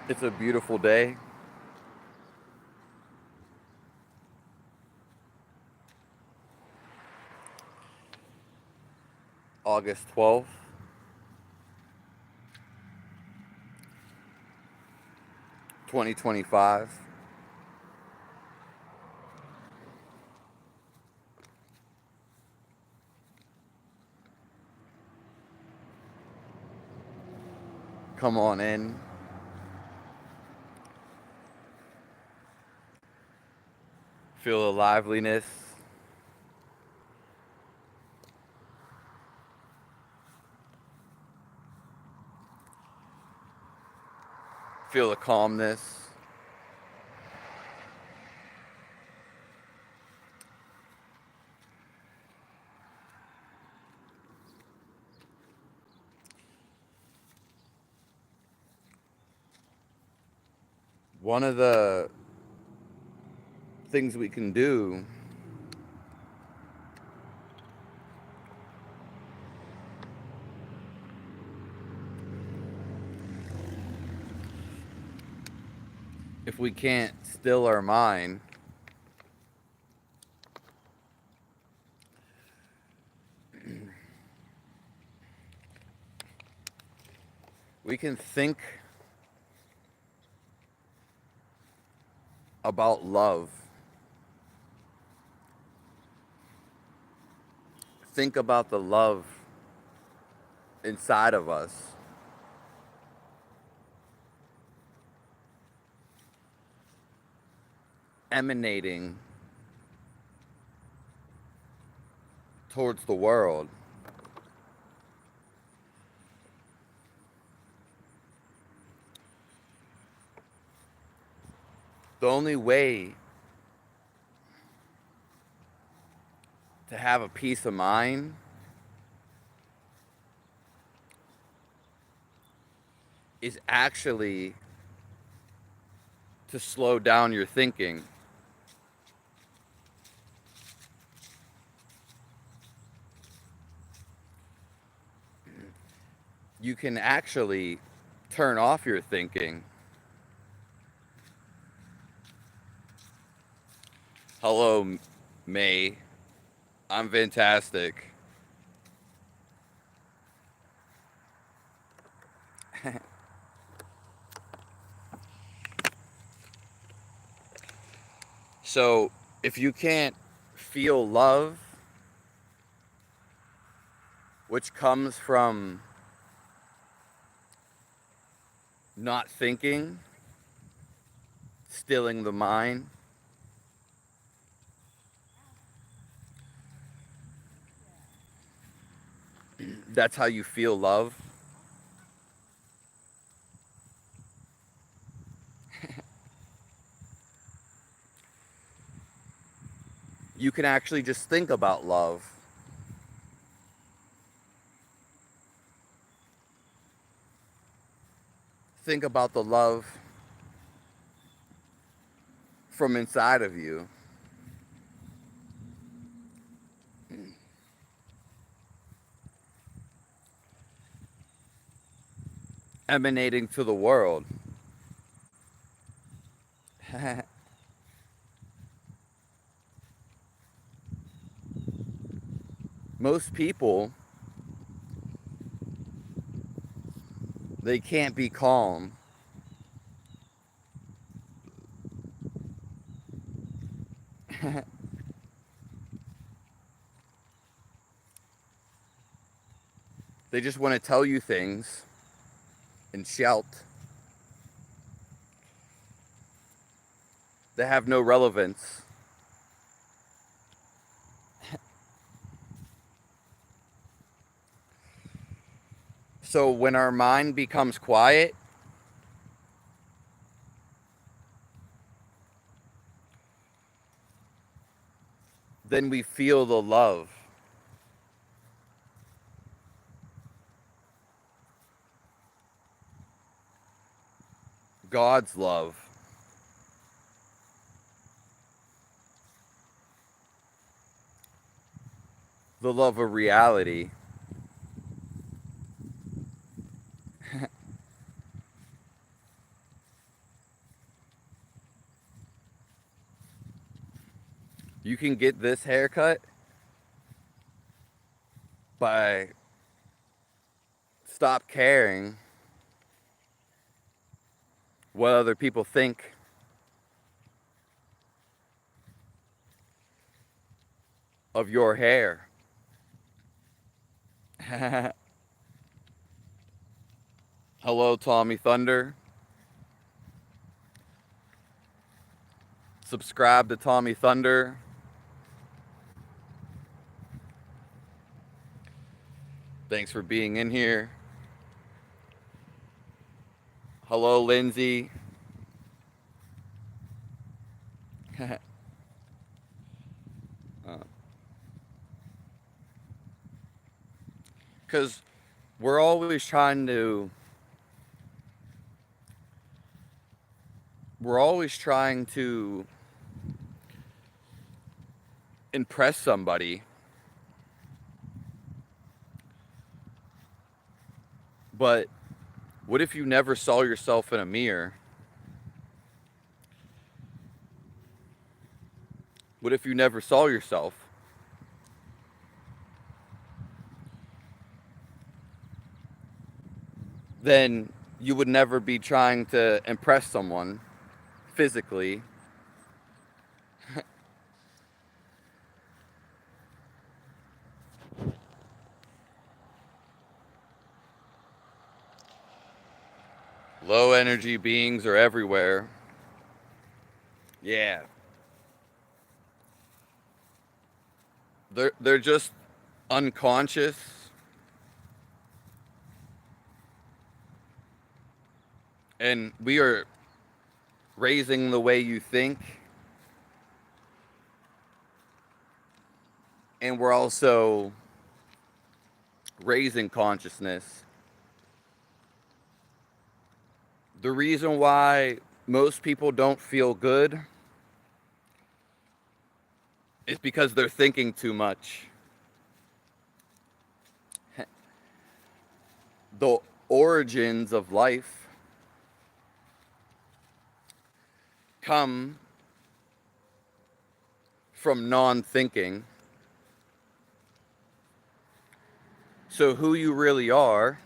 It's a beautiful day. August 12th, 2025. Come on in. Feel the liveliness. Feel the calmness. One of the things we can do if we can't still our mind, we can think about love. Think about the love inside of us. Emanating towards the world. The only way to have a peace of mind is actually to slow down your thinking. You can actually turn off your thinking. Hello, May. I'm fantastic. So, if you can't feel love, which comes from not thinking, stilling the mind, that's how you feel love. You can actually just think about love. Think about the love from inside of you. Emanating to the world. Most people, they can't be calm. They just want to tell you things and shout. They have no relevance. So when our mind becomes quiet, then we feel the love. God's love. The love of reality. You can get this haircut by stop caring what other people think of your hair. Hello, Tommy Thunder. Subscribe to Tommy Thunder. Thanks for being in here. Hello, Lindsay. Because we're always trying to impress somebody, but what if you never saw yourself in a mirror? What if you never saw yourself? Then you would never be trying to impress someone physically. Low energy beings are everywhere. Yeah. They're just unconscious. And we are raising the way you think. And we're also raising consciousness. The reason why most people don't feel good is because they're thinking too much. The origins of life come from non-thinking. So who you really are,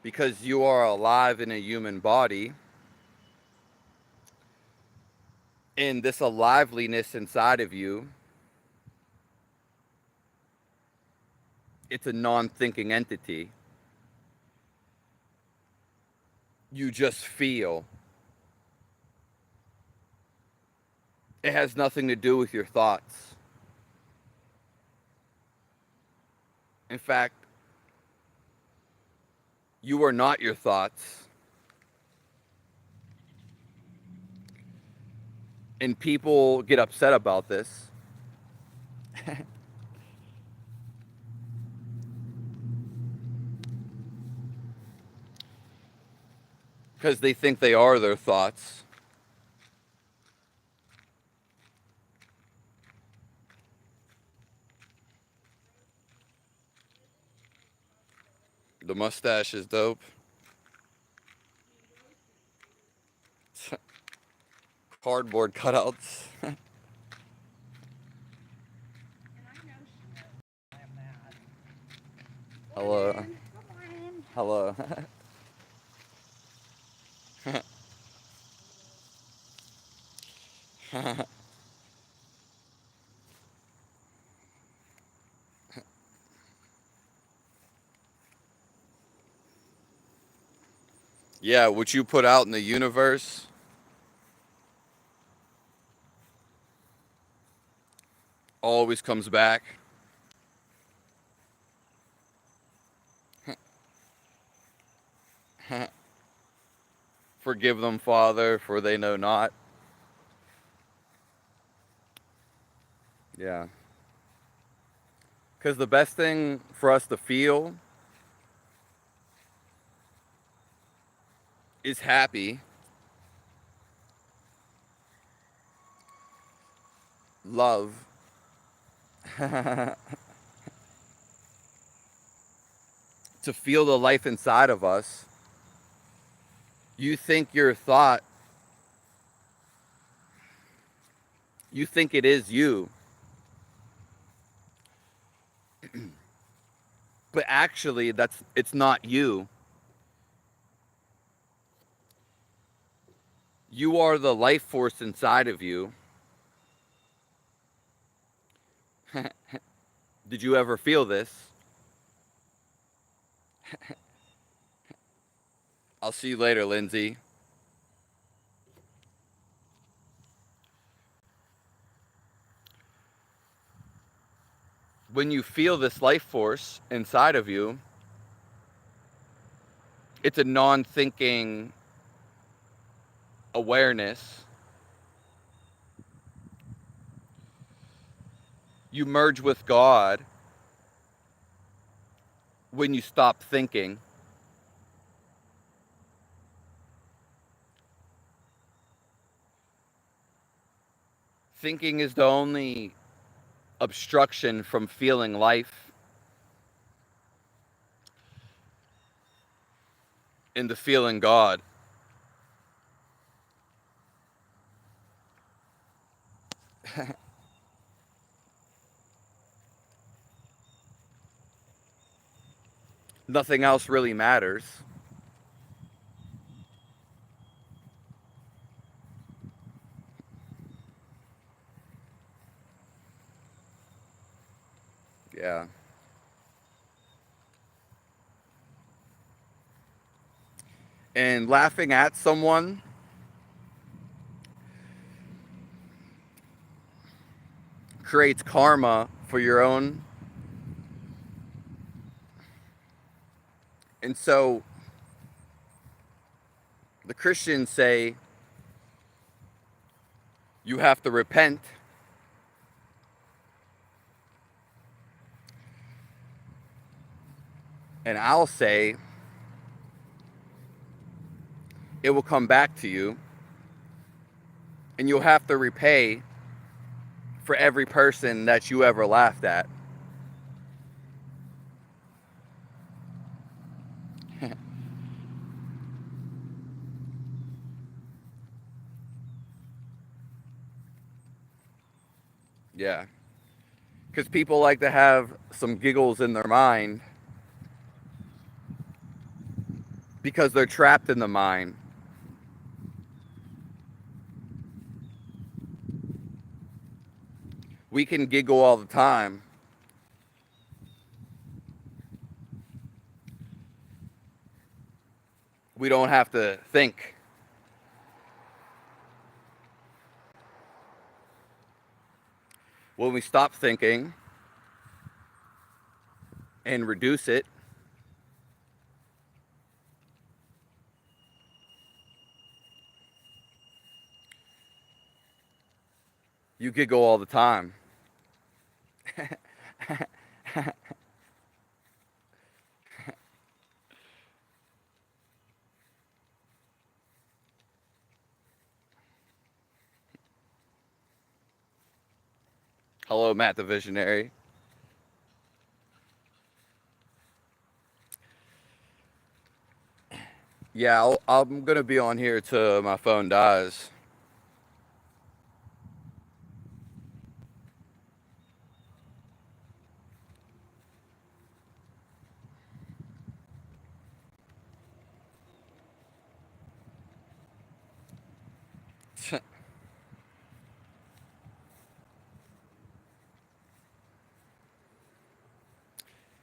because you are alive in a human body, and this aliveliness inside of you, it's a non-thinking entity. You just feel. It has nothing to do with your thoughts. In fact, you are not your thoughts. And people get upset about this. Because they think they are their thoughts. The mustache is dope. Cardboard cutouts. Hello. Hello. Yeah, what you put out in the universe always comes back. Forgive them, Father, for they know not. Yeah. Because the best thing for us to feel is happy, love, to feel the life inside of us. You think your thought You think it is you, but actually it's not you. You are the life force inside of you. Did you ever feel this? I'll see you later, Lindsay. When you feel this life force inside of you, it's a non-thinking awareness. You merge with God when you stop thinking. Thinking is the only obstruction from feeling life into feeling God. Nothing else really matters. Yeah. And laughing at someone creates karma for your own. And so the Christians say you have to repent. And I'll say it will come back to you, and you'll have to repay for every person that you ever laughed at. Yeah. Because people like to have some giggles in their mind because they're trapped in the mind. We can giggle all the time. We don't have to think. When we stop thinking and reduce it, you giggle all the time. Hello, Matt the Visionary. Yeah, I'm going to be on here till my phone dies.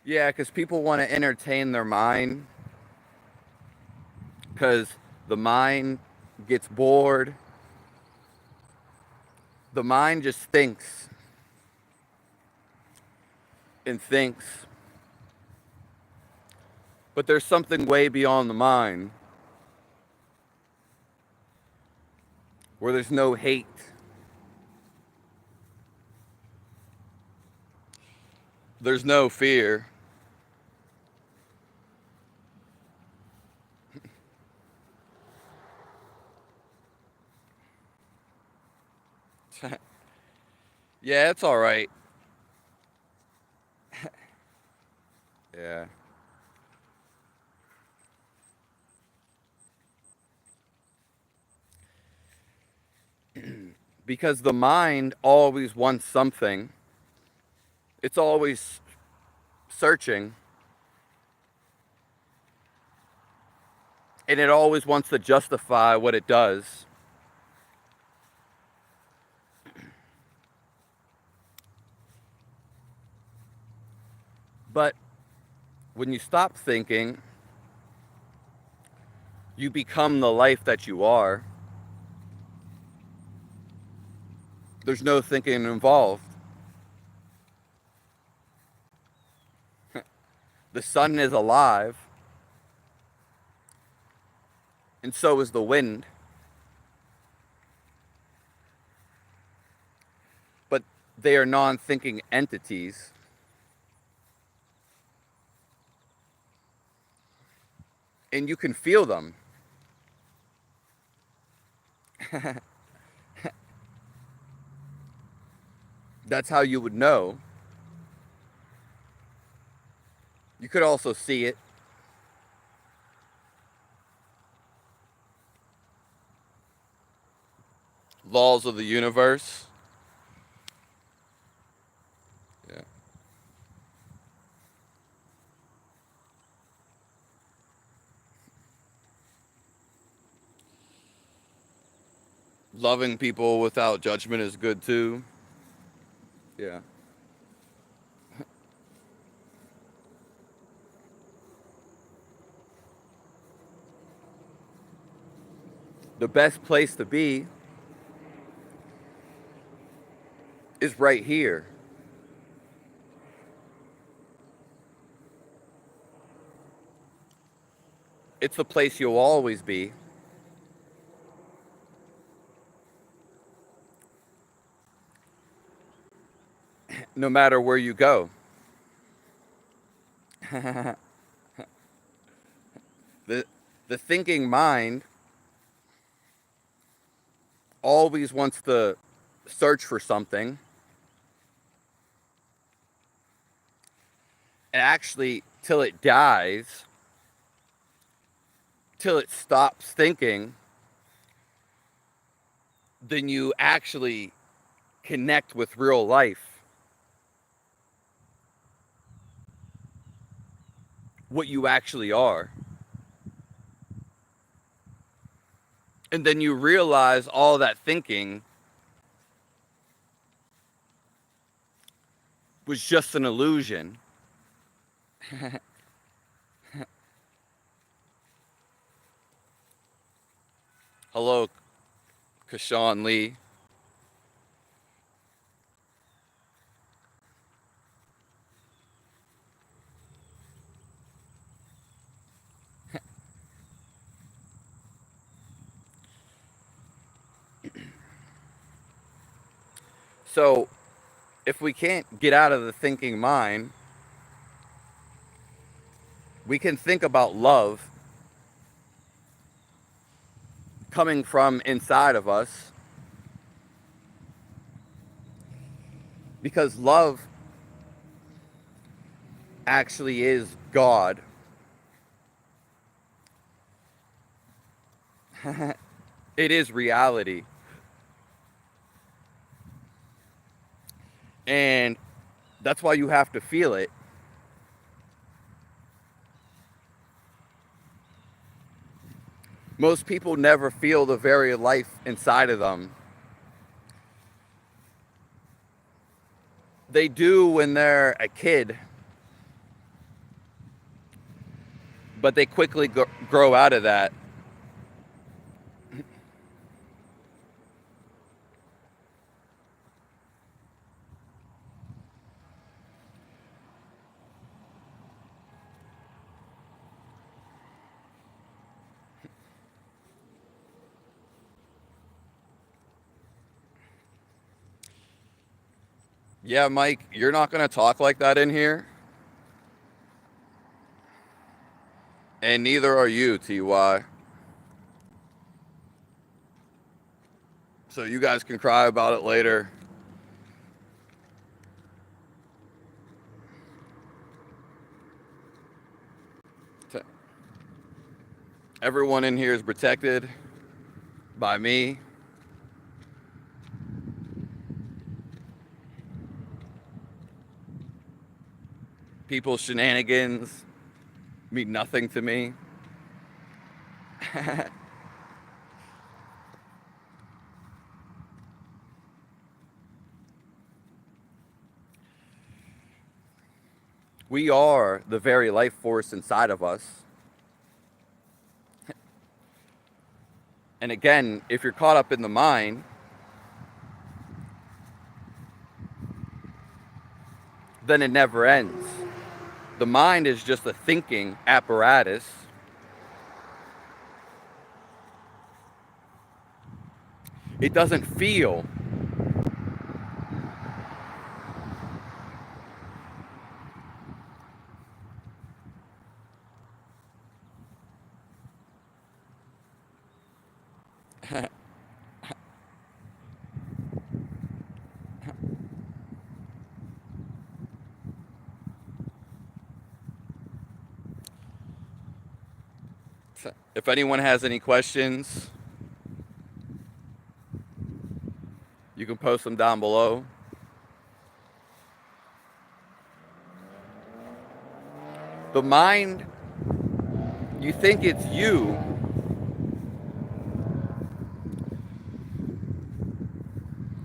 Yeah, because people want to entertain their mind because the mind gets bored. The mind just thinks and thinks. But there's something way beyond the mind where there's no hate. There's no fear. Yeah, it's all right. Yeah. Because the mind always wants something. It's always searching. And it always wants to justify what it does. But when you stop thinking, you become the life that you are. There's no thinking involved. The sun is alive, and so is the wind. But they are non-thinking entities. And you can feel them. That's how you would know. You could also see it. Laws of the universe. Yeah. Loving people without judgment is good too. Yeah. The best place to be is right here. It's the place you'll always be. No matter where you go. the the thinking mind always wants to search for something. And actually, till it dies, till it stops thinking, then you actually connect with real life. What you actually are. And then you realize all that thinking was just an illusion. Hello, Kashawn Lee. So, if we can't get out of the thinking mind, we can think about love coming from inside of us. Because love actually is God. It is reality. And that's why you have to feel it. Most people never feel the very life inside of them. They do when they're a kid, but they quickly grow out of that. Yeah, Mike, you're not going to talk like that in here. And neither are you, TY. So you guys can cry about it later. Everyone in here is protected by me. People's shenanigans mean nothing to me. We are the very life force inside of us. And again, if you're caught up in the mind, then it never ends. The mind is just a thinking apparatus. It doesn't feel. If anyone has any questions, you can post them down below. The mind, you think it's you,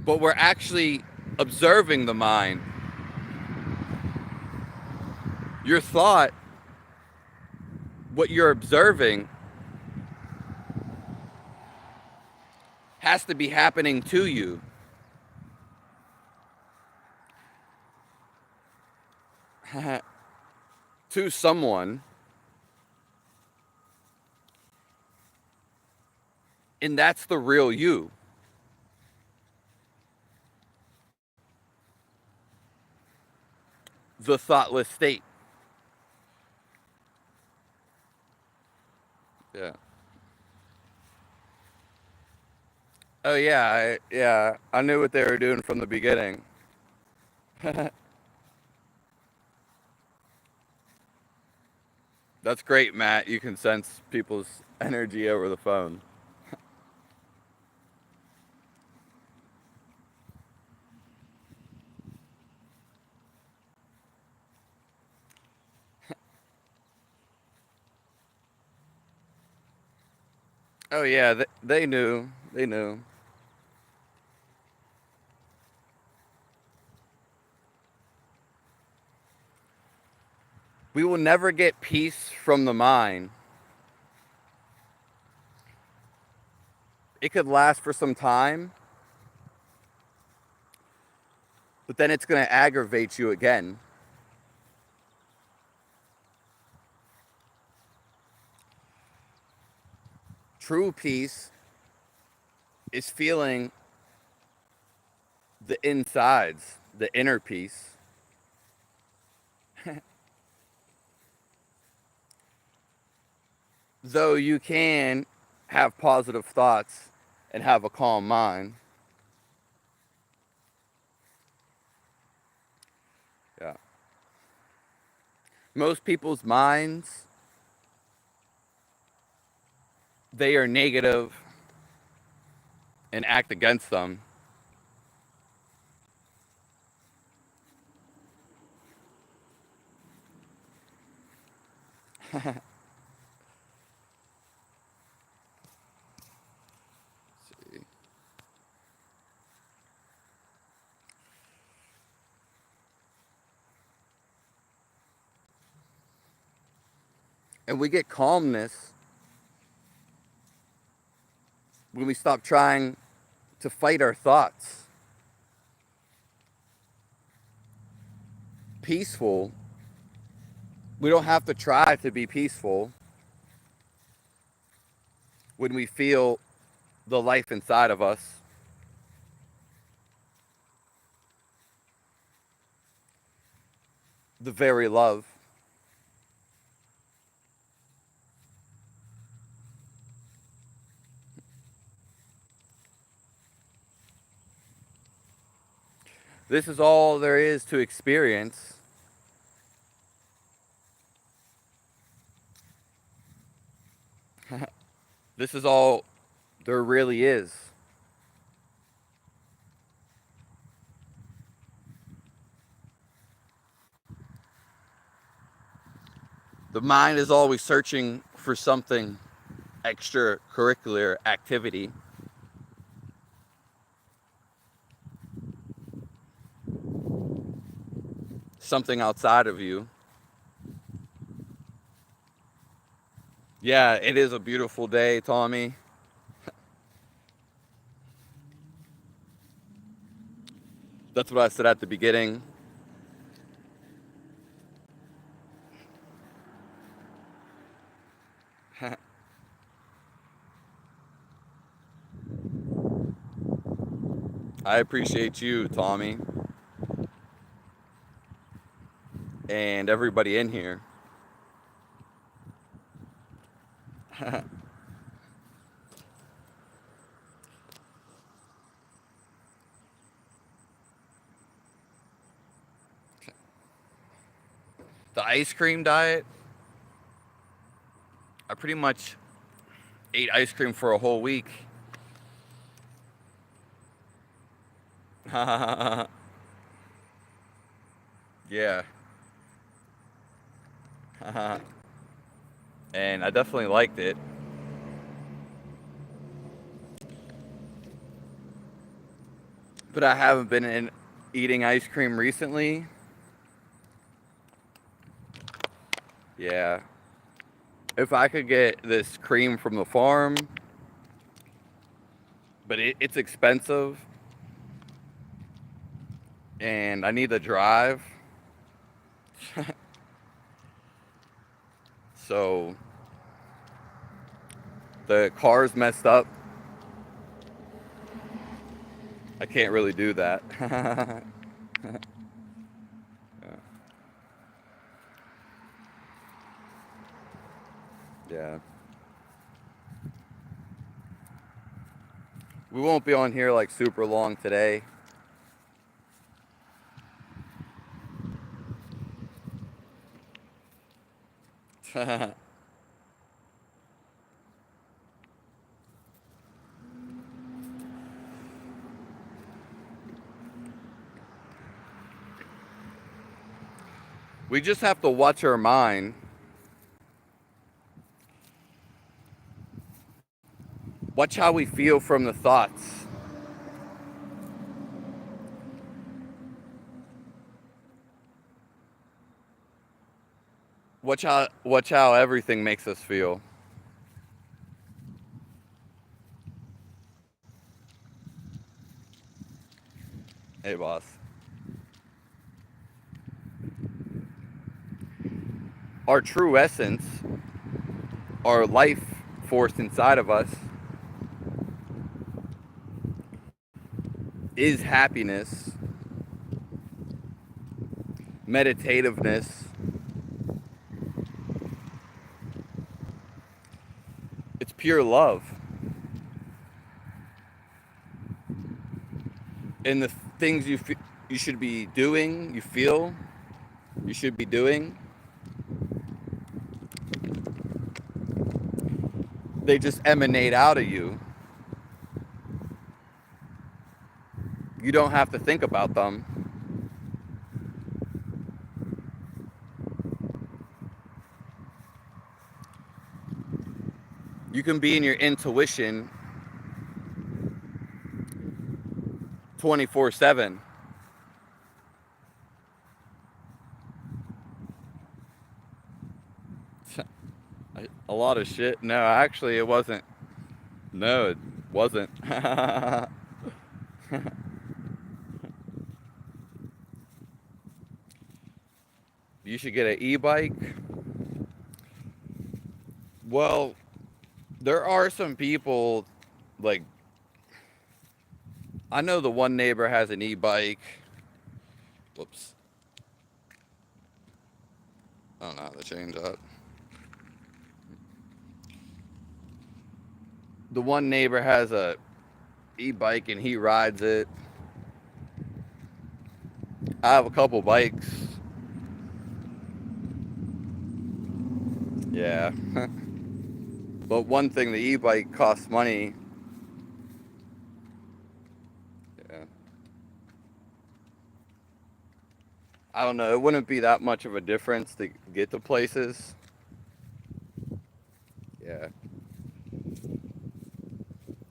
but we're actually observing the mind. Your thought, what you're observing, has to be happening to you. To someone. And that's the real you. The thoughtless state. Yeah. Oh yeah, I knew what they were doing from the beginning. That's great, Matt. You can sense people's energy over the phone. Oh yeah, they knew. They knew. We will never get peace from the mind. It could last for some time, but then it's going to aggravate you again. True peace is feeling the insides, the inner peace. Though you can have positive thoughts and have a calm mind. Yeah. Most people's minds, they are negative and act against them. And we get calmness when we stop trying to fight our thoughts. Peaceful. We don't have to try to be peaceful when we feel the life inside of us. The very love. This is all there is to experience. This is all there really is. The mind is always searching for something extracurricular activity. Something outside of you. Yeah, it is a beautiful day, Tommy. That's what I said at the beginning. I appreciate you, Tommy, and everybody in here. The ice cream diet, I pretty much ate ice cream for a whole week. Yeah. And I definitely liked it. But I haven't been eating ice cream recently. Yeah. If I could get this cream from the farm, but it's expensive, and I need to drive. So the car's messed up. I can't really do that. Yeah. We won't be on here like super long today. We just have to watch our mind. Watch how we feel from the thoughts. Watch how everything makes us feel. Hey, boss. Our true essence, our life force inside of us, is happiness, meditativeness. It's pure love. And the things you should be doing, you feel you should be doing, they just emanate out of you. You don't have to think about them. You can be in your intuition 24/7. A lot of shit. No, actually, it wasn't. No, it wasn't. You should get an e-bike. Well, there are some people, like, I know the one neighbor has an e-bike. Whoops. I don't know how to change that. The one neighbor has a e-bike and he rides it. I have a couple bikes. Yeah. But one thing, the e-bike costs money. Yeah. I don't know. It wouldn't be that much of a difference to get to places.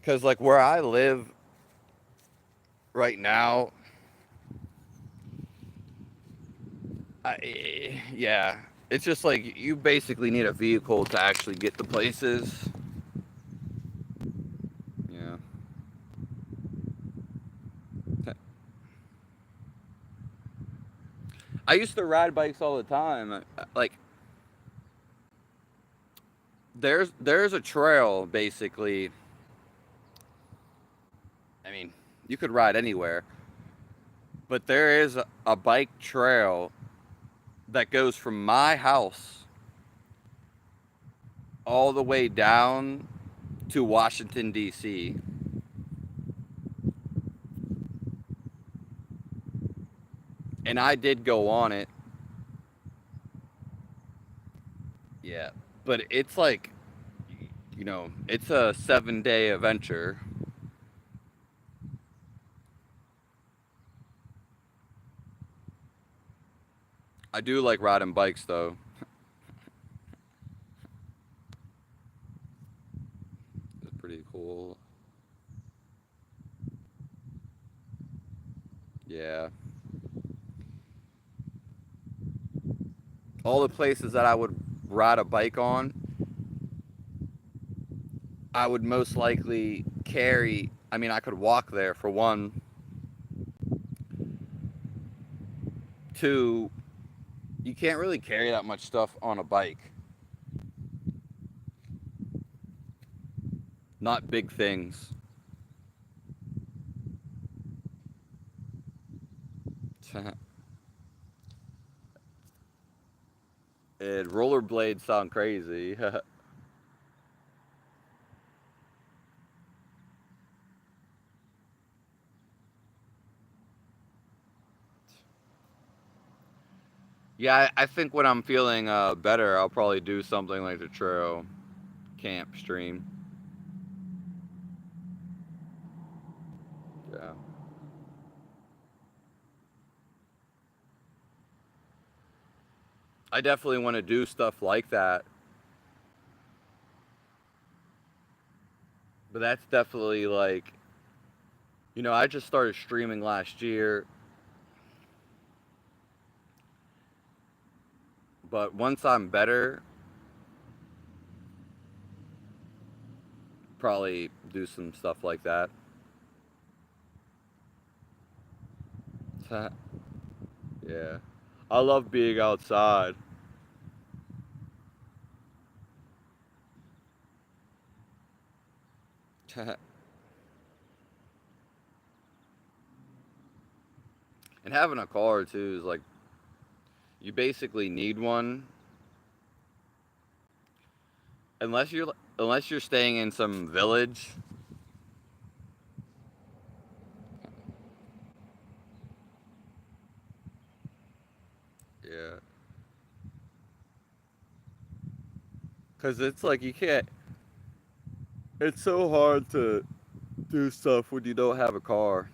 Because, like, where I live right now, yeah, it's just like you basically need a vehicle to actually get to places. Yeah. I used to ride bikes all the time. Like, there's a trail basically. I mean, you could ride anywhere, but there is a bike trail that goes from my house all the way down to Washington D.C. And I did go on it. Yeah, but it's like, it's a 7-day adventure. I do like riding bikes though. It's pretty cool. Yeah. All the places that I would ride a bike on, I would most likely carry. I mean, I could walk there for one. Two, you can't really carry that much stuff on a bike. Not big things. And rollerblades sound crazy. Yeah, I think when I'm feeling better, I'll probably do something like the trail camp stream. Yeah. I definitely want to do stuff like that. But that's definitely like, I just started streaming last year. But once I'm better, probably do some stuff like that. Yeah. I love being outside. And having a car too is like, you basically need one unless you're staying in some village. Yeah. Cuz it's like you can't it's so hard to do stuff when you don't have a car.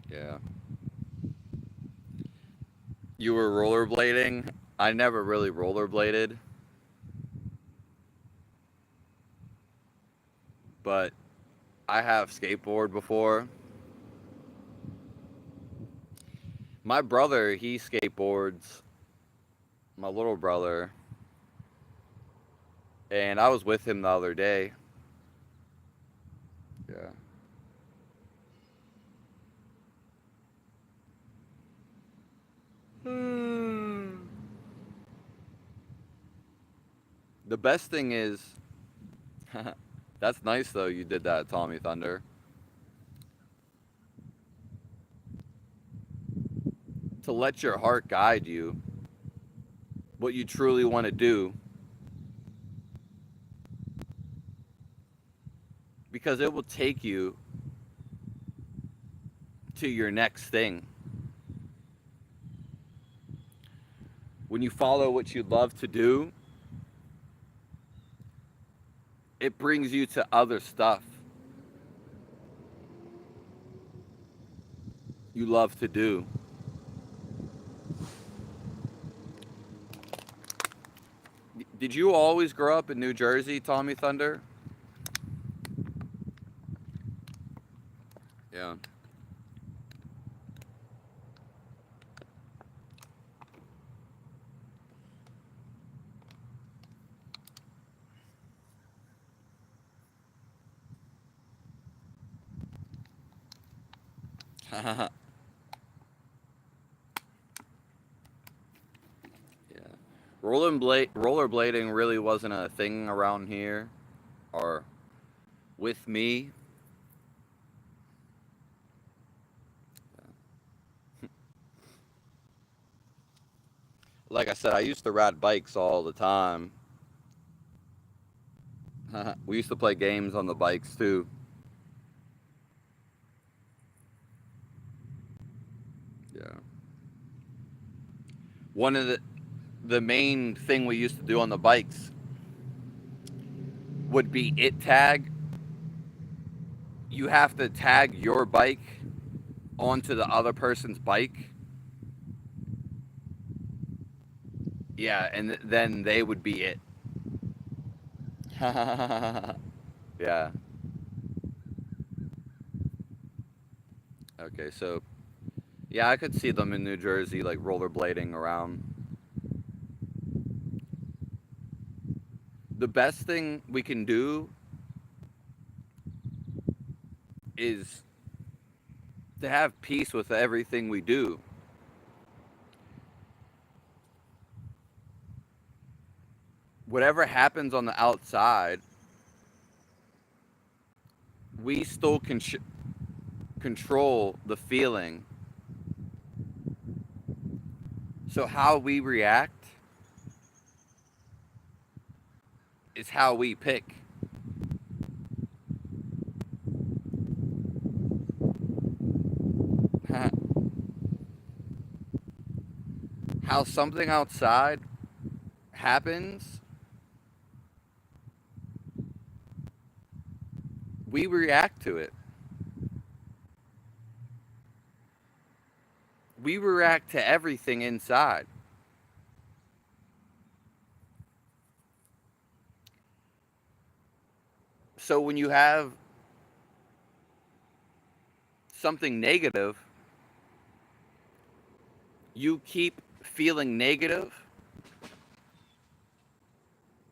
Yeah. You were rollerblading? I never really rollerbladed, but I have skateboard before. My brother, he skateboards, my little brother, and I was with him the other day. Yeah. The best thing is, that's nice though. You did that, Tommy Thunder, to let your heart guide you. What you truly want to do, because it will take you to your next thing. When you follow what you love to do, it brings you to other stuff you love to do. Did you always grow up in New Jersey, Tommy Thunder? Yeah. Yeah. Rollerblading really wasn't a thing around here or with me. Like I said, I used to ride bikes all the time. We used to play games on the bikes too. Yeah. One of the main thing we used to do on the bikes would be it tag. You have to tag your bike onto the other person's bike. Yeah, and then they would be it. Yeah. Okay, so yeah, I could see them in New Jersey like rollerblading around. The best thing we can do is to have peace with everything we do. Whatever happens on the outside, we still can control the feeling. So how we react is how we pick. How something outside happens, we react to it. We react to everything inside. So when you have something negative, you keep feeling negative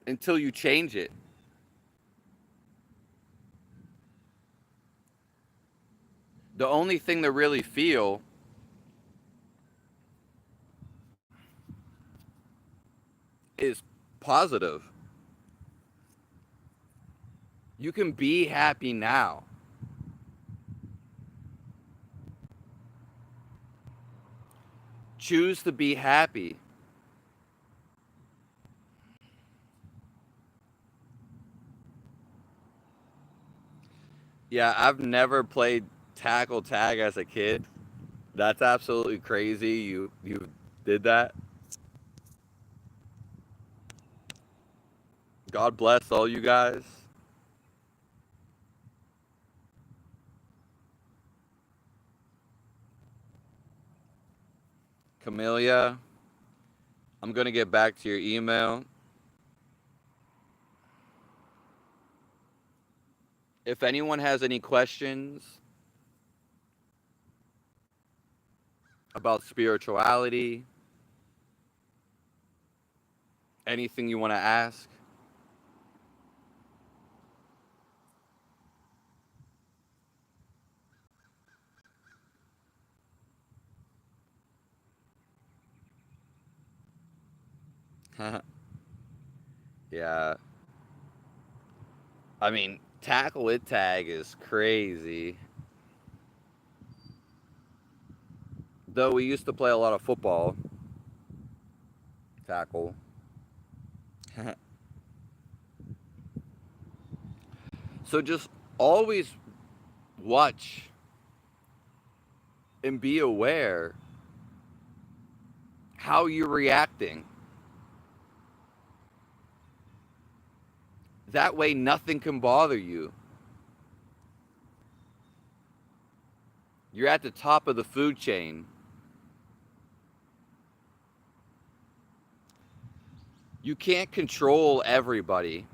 until you change it. The only thing to really feel is positive. You can be happy now. Choose to be happy. Yeah, I've never played tackle tag as a kid. That's absolutely crazy. You did that. God bless all you guys. Camellia, I'm going to get back to your email. If anyone has any questions about spirituality, anything you want to ask, yeah. I mean, tackle it tag is crazy. Though we used to play a lot of football, tackle. So just always watch and be aware how you're reacting. That way, nothing can bother you. You're at the top of the food chain. You can't control everybody.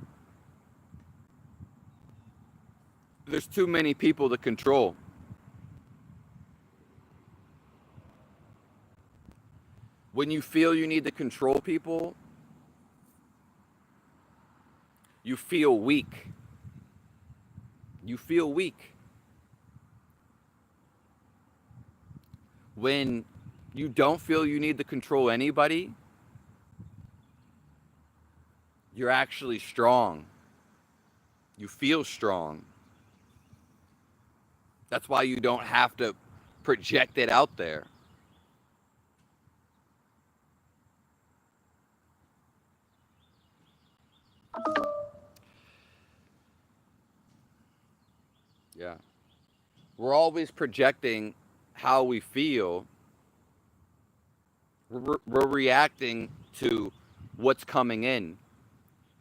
There's too many people to control. When you feel you need to control people, you feel weak. You feel weak. When you don't feel you need to control anybody, you're actually strong. You feel strong. That's why you don't have to project it out there. Yeah. We're always projecting how we feel. We're reacting to what's coming in.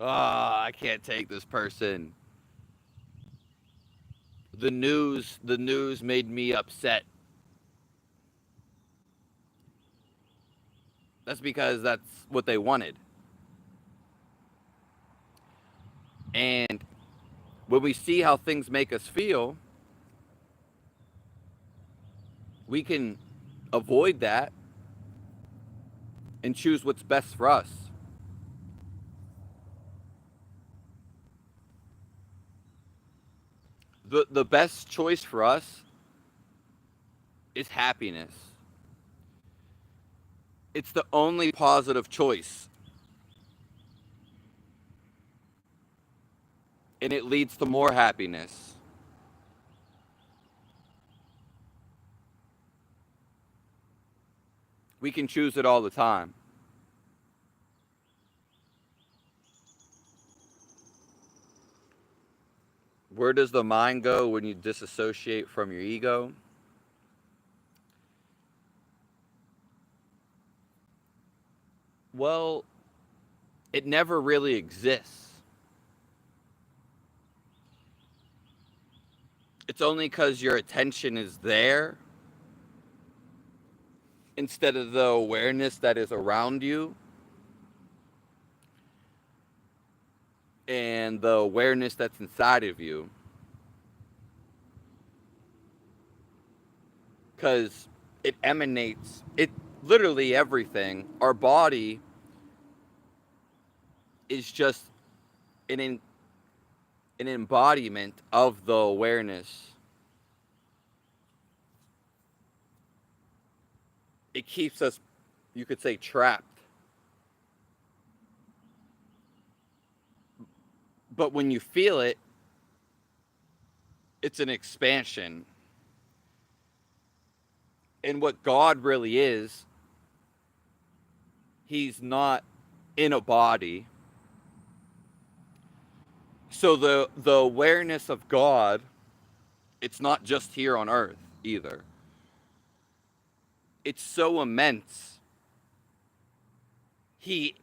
Ah, I can't take this person. The news made me upset. That's because that's what they wanted. And when we see how things make us feel, we can avoid that and choose what's best for us. The best choice for us is happiness. It's the only positive choice. And it leads to more happiness. We can choose it all the time. Where does the mind go when you disassociate from your ego? Well, it never really exists. It's only because your attention is there instead of the awareness that is around you and the awareness that's inside of you. Because it emanates, it literally everything. Our body is just an embodiment of the awareness. It keeps us, you could say, trapped. But when you feel it, it's an expansion. And what God really is, He's not in a body. So the awareness of God, it's not just here on earth either. It's so immense. He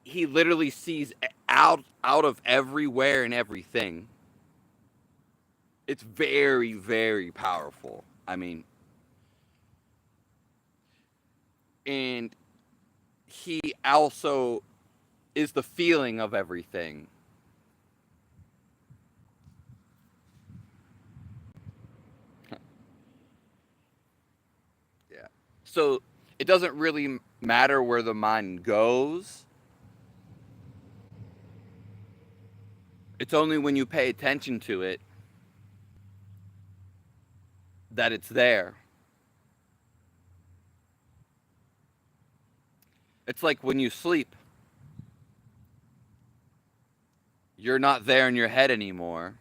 literally sees out of everywhere and everything. It's very, very powerful. I mean, and He also is the feeling of everything. Yeah. So it doesn't really matter where the mind goes. It's only when you pay attention to it that it's there. It's like when you sleep, you're not there in your head anymore.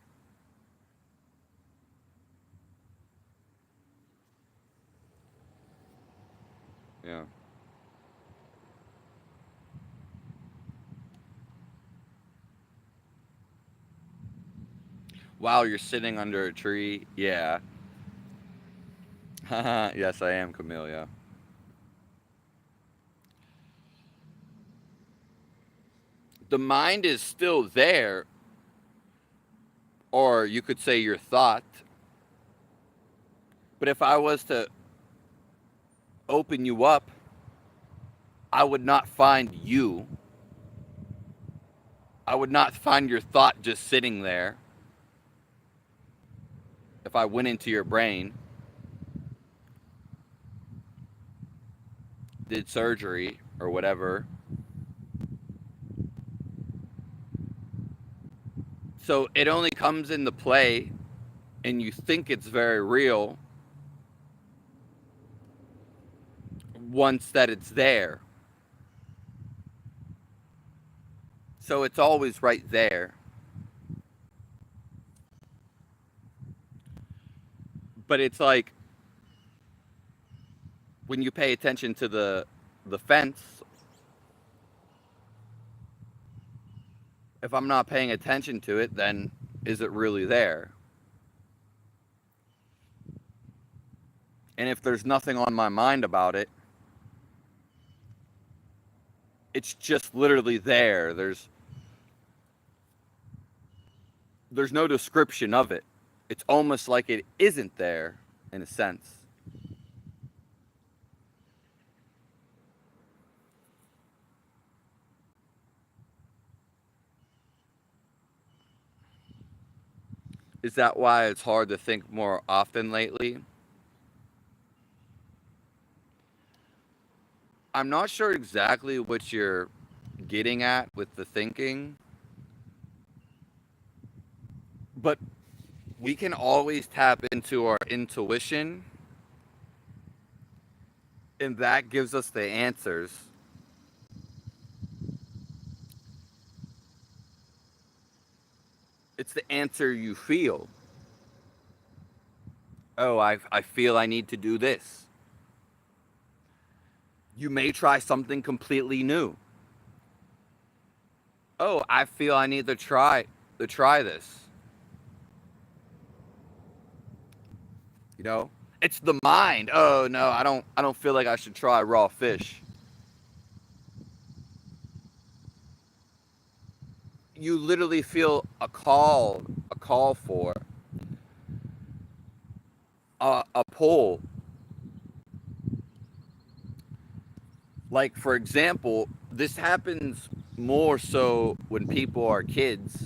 Yeah. While you're sitting under a tree, yeah. Yes, I am Camellia. The mind is still there, or you could say your thought. But if I was to open you up, I would not find you. I would not find your thought just sitting there. If I went into your brain, did surgery or whatever. So it only comes into play, and you think it's very real once that it's there. So it's always right there. But it's like when you pay attention to the fence, if I'm not paying attention to it, then is it really there? And if there's nothing on my mind about it, it's just literally there. There's no description of it. It's almost like it isn't there in a sense. Is that why it's hard to think more often lately? I'm not sure exactly what you're getting at with the thinking, but we can always tap into our intuition, and that gives us the answers. It's the answer you feel. Oh, I feel I need to do this. You may try something completely new. Oh, I feel I need to try this. You know? It's the mind. Oh no, I don't feel like I should try raw fish. You literally feel a call for a pull. Like for example, this happens more so when people are kids.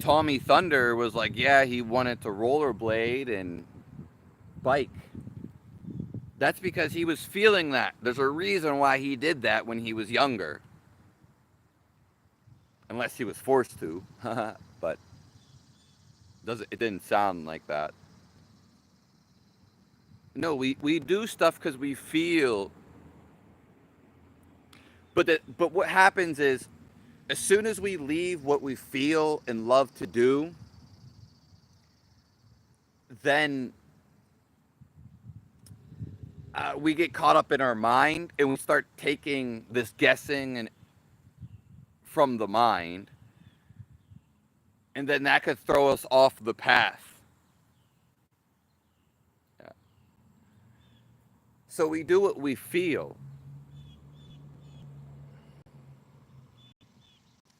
Tommy Thunder was like, yeah, he wanted to rollerblade and bike. That's because he was feeling that. There's a reason why he did that when he was younger. Unless he was forced to. But it didn't sound like that. No, we do stuff because we feel. But what happens is, as soon as we leave what we feel and love to do, then we get caught up in our mind and we start taking this guessing and from the mind, and then that could throw us off the path. Yeah. So we do what we feel.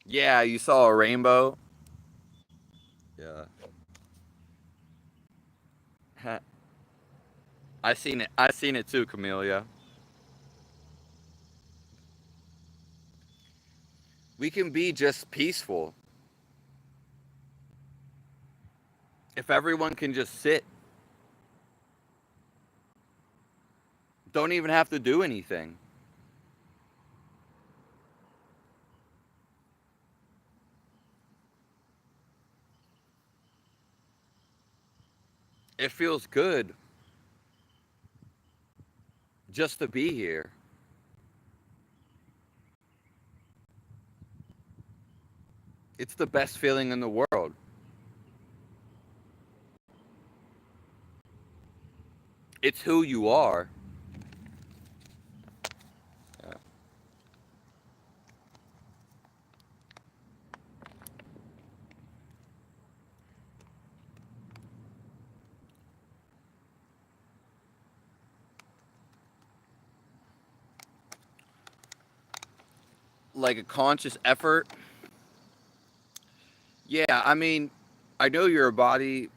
Yeah, you saw a rainbow. Yeah. I seen it. I seen it too, Camellia. We can be just peaceful if everyone can just sit. Don't even have to do anything. It feels good just to be here. It's the best feeling in the world. It's who you are. Yeah. Like a conscious effort. Yeah, I mean, I know your body